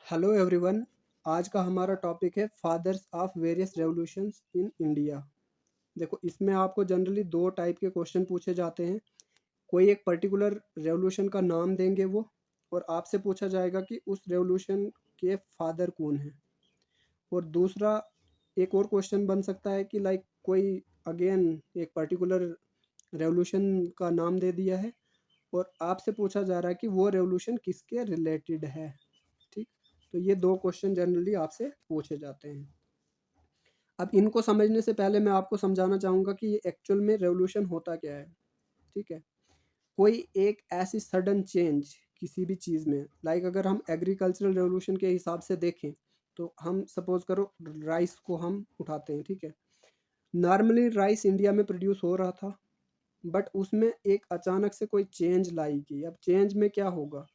Hello everyone. आज का हमारा टॉपिक है fathers of various revolutions in India. देखो, इसमें आपको जनरली दो टाइप के क्वेश्चन पूछे जाते हैं। कोई एक पर्टिकुलर रेवोल्यूशन का नाम देंगे वो, और आपसे पूछा जाएगा कि उस रेवोल्यूशन के फादर कौन हैं। और दूसरा एक और क्वेश्चन बन सकता है कि लाइक कोई अगेन एक पर्टिकुलर रेवोल्यूशन का नाम दे दिया है और आपसे पूछा जा रहा है कि वो रेवोल्यूशन किसके रिलेटेड है। ठीक, तो ये दो क्वेश्चन जनरली आपसे पूछे जाते हैं। अब इनको समझने से पहले मैं आपको समझाना चाहूँगा कि ये एक्चुअल में रेवोल्यूशन होता क्या है। ठीक है, कोई एक ऐसी सडन चेंज किसी भी चीज़ में, लाइक अगर हम एग्रीकल्चरल रेवोल्यूशन के हिसाब से देखें तो हम सपोज करो राइस को हम उठाते हैं। ठीक है, नॉर्मली राइस इंडिया में प्रोड्यूस हो रहा था, बट उसमें एक अचानक से कोई चेंज लाई गई। अब चेंज में क्या होगा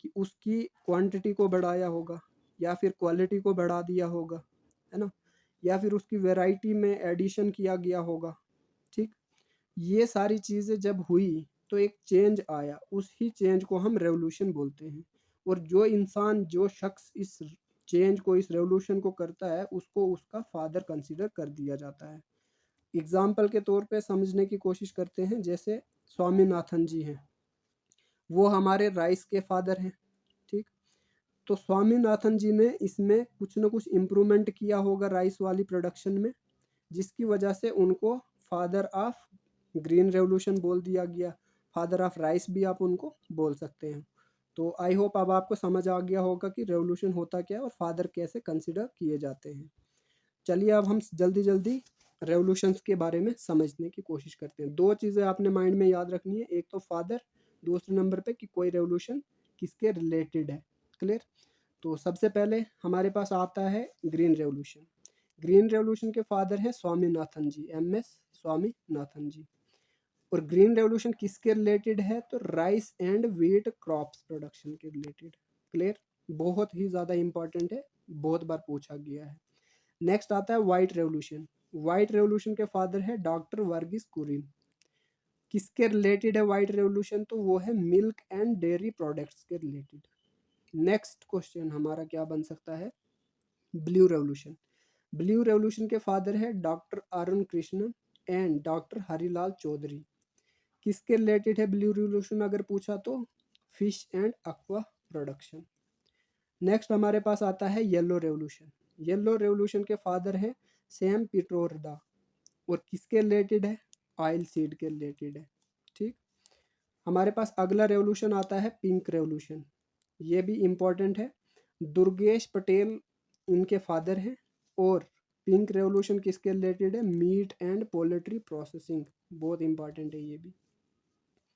कि उसकी क्वांटिटी को बढ़ाया होगा या फिर क्वालिटी को बढ़ा दिया होगा, है ना, या फिर उसकी वैरायटी में एडिशन किया गया होगा। ठीक, ये सारी चीज़ें जब हुई तो एक चेंज आया, उसी चेंज को हम रेवोल्यूशन बोलते हैं। और जो इंसान जो शख्स इस चेंज को इस रेवोल्यूशन को करता है उसको उसका फादर कंसिडर कर दिया जाता है। एग्जाम्पल के तौर पे समझने की कोशिश करते हैं, जैसे स्वामीनाथन जी हैं, वो हमारे राइस के फादर हैं। ठीक, तो स्वामीनाथन जी ने इसमें कुछ ना कुछ इम्प्रूवमेंट किया होगा राइस वाली प्रोडक्शन में, जिसकी वजह से उनको फादर ऑफ ग्रीन रेवोल्यूशन बोल दिया गया। फादर ऑफ राइस भी आप उनको बोल सकते हैं। तो आई होप अब आपको समझ आ गया होगा कि रेवोल्यूशन होता क्या है और फादर कैसे कंसिडर किए जाते हैं। चलिए अब हम जल्दी जल्दी रेवोल्यूशंस के बारे में समझने की कोशिश करते हैं। दो चीज़ें आपने माइंड में याद रखनी है, एक तो फादर, दूसरे नंबर पे कि कोई रेवोल्यूशन किसके रिलेटेड है। क्लियर? तो सबसे पहले हमारे पास आता है ग्रीन रेवोल्यूशन। ग्रीन रेवोल्यूशन के फादर हैं स्वामीनाथन जी, MS स्वामीनाथन जी। और ग्रीन रेवोल्यूशन किसके रिलेटेड है, तो rice and wheat crops production के रिलेटेड। क्लियर? बहुत ही ज़्यादा इंपॉर्टेंट है, बहुत बार पूछा गया है। नेक्स्ट आता है वाइट रेवोल्यूशन। वाइट रेवोल्यूशन के फादर है डॉक्टर वर्गीस कुरियन। किसके रिलेटेड है वाइट रेवोल्यूशन, तो वो है मिल्क एंड डेयरी प्रोडक्ट्स के रिलेटेड। नेक्स्ट क्वेश्चन हमारा क्या बन सकता है, ब्लू रेवोल्यूशन। ब्लू रेवोल्यूशन के फादर है doctor Arun Krishnan and doctor Harilal Chaudhary. किसके रिलेटेड है ब्लू रेवोल्यूशन अगर पूछा तो, fish and aqua production. Next हमारे पास आता है येलो रेवोल्यूशन। येलो रेवोल्यूशन के फादर है सैम पिट्रोदा और किसके रिलेटेड है, ऑयल सीड के रिलेटेड है। ठीक, हमारे पास अगला रेवोल्यूशन आता है पिंक रेवोल्यूशन। ये भी इम्पोर्टेंट है, दुर्गेश पटेल इनके फादर हैं। और पिंक रेवोल्यूशन किसके रिलेटेड है, मीट एंड पोल्ट्री प्रोसेसिंग, बहुत इंपॉर्टेंट है ये भी।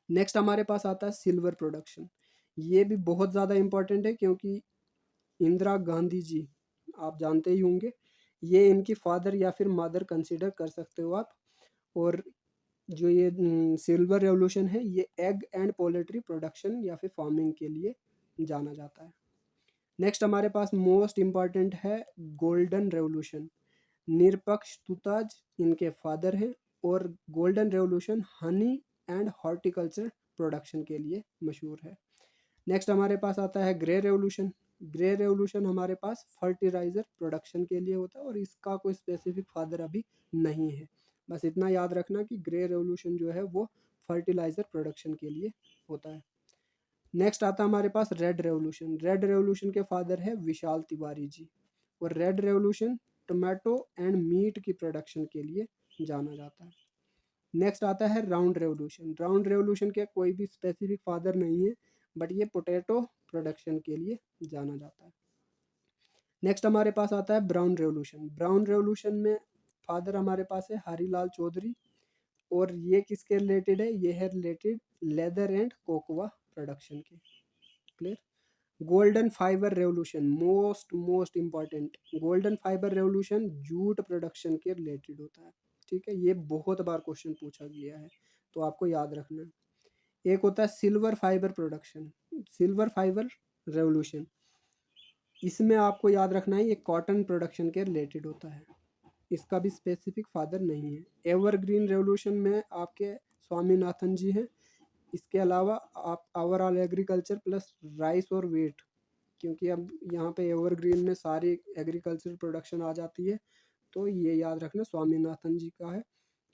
नेक्स्ट हमारे पास आता है सिल्वर प्रोडक्शन। ये भी बहुत ज़्यादा इंपॉर्टेंट है क्योंकि इंदिरा गांधी जी, आप जानते ही होंगे, ये इनकी फादर या फिर मदर कंसिडर कर सकते हो आप। और जो ये सिल्वर रेवोल्यूशन है ये एग एंड पोल्ट्री प्रोडक्शन या फिर फार्मिंग के लिए जाना जाता है। नेक्स्ट हमारे पास मोस्ट इम्पॉर्टेंट है गोल्डन रेवोल्यूशन। निरपक्ष तुताज इनके फादर हैं और golden revolution honey and horticulture production के लिए मशहूर है। नेक्स्ट हमारे पास आता है ग्रे रेवोल्यूशन। ग्रे रेवोल्यूशन हमारे पास फर्टिलाइज़र प्रोडक्शन के लिए होता है और इसका कोई स्पेसिफिक फादर अभी नहीं है। बस इतना याद रखना कि ग्रे रेवोल्यूशन जो है वो फर्टिलाइज़र प्रोडक्शन के लिए होता है। नेक्स्ट आता है हमारे पास रेड रेवोल्यूशन। रेड रेवोल्यूशन के फादर है विशाल तिवारी जी। और red revolution tomato and meat की प्रोडक्शन के लिए जाना जाता है। नेक्स्ट आता है राउंड रेवोल्यूशन। राउंड रेवोल्यूशन के कोई भी स्पेसिफिक फादर नहीं है, बट ये पोटैटो प्रोडक्शन के लिए जाना जाता है। नेक्स्ट हमारे पास आता है ब्राउन रेवोल्यूशन। ब्राउन रेवोल्यूशन में फादर हमारे पास है हरिलाल चौधरी। और ये किसके रिलेटेड है, ये है related leather and cocoa production के। Clear? Golden fibre revolution, most most important. Golden fibre revolution jute production के रिलेटेड होता है। ठीक है, ये बहुत बार क्वेश्चन पूछा गया है तो आपको याद रखना है। एक होता है silver fibre production, silver fibre revolution. इसमें आपको याद रखना है ये कॉटन प्रोडक्शन के रिलेटेड होता है, इसका भी स्पेसिफिक फादर नहीं है। एवरग्रीन रेवोल्यूशन में आपके स्वामीनाथन जी हैं। इसके अलावा आप ओवरऑल एग्रीकल्चर प्लस राइस और वेट, क्योंकि अब यहाँ पे एवरग्रीन में सारी एग्रीकल्चर प्रोडक्शन आ जाती है। तो ये याद रखना स्वामीनाथन जी का है,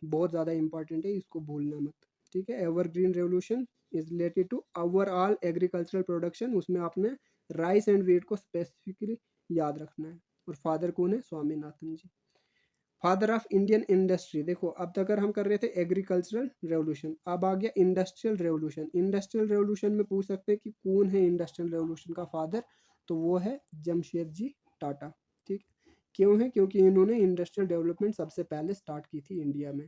बहुत ज़्यादा इंपॉर्टेंट है, इसको भूलना मत। ठीक है, evergreen revolution is related to overall agricultural production, उसमें आपने राइस एंड व्हीट को स्पेसिफिकली याद रखना है। और फादर कौन है? Swaminathan ji. Father of Indian industry, देखो अब तक हम कर रहे थे एग्रीकल्चरल रेवोल्यूशन, अब आ गया इंडस्ट्रियल रेवोल्यूशन। इंडस्ट्रियल रेवोल्यूशन में पूछ सकते हैं कि कौन है इंडस्ट्रियल रेवोल्यूशन का फादर, तो वो है जमशेदजी टाटा। ठीक, क्यों है? क्योंकि इन्होंने इंडस्ट्रियल डेवलपमेंट सबसे पहले स्टार्ट की थी इंडिया में।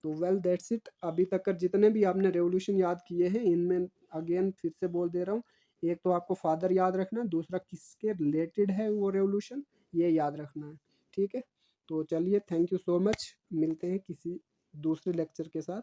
तो वेल दैट्स इट। अभी तक कर जितने भी आपने रेवोल्यूशन याद किए हैं, इनमें अगेन फिर से बोल दे रहा हूँ, एक तो आपको फादर याद रखना है, दूसरा किसके रिलेटेड है वो रेवोल्यूशन, ये याद रखना है। ठीक है, तो चलिए, थैंक यू सो मच, मिलते हैं किसी दूसरे लेक्चर के साथ।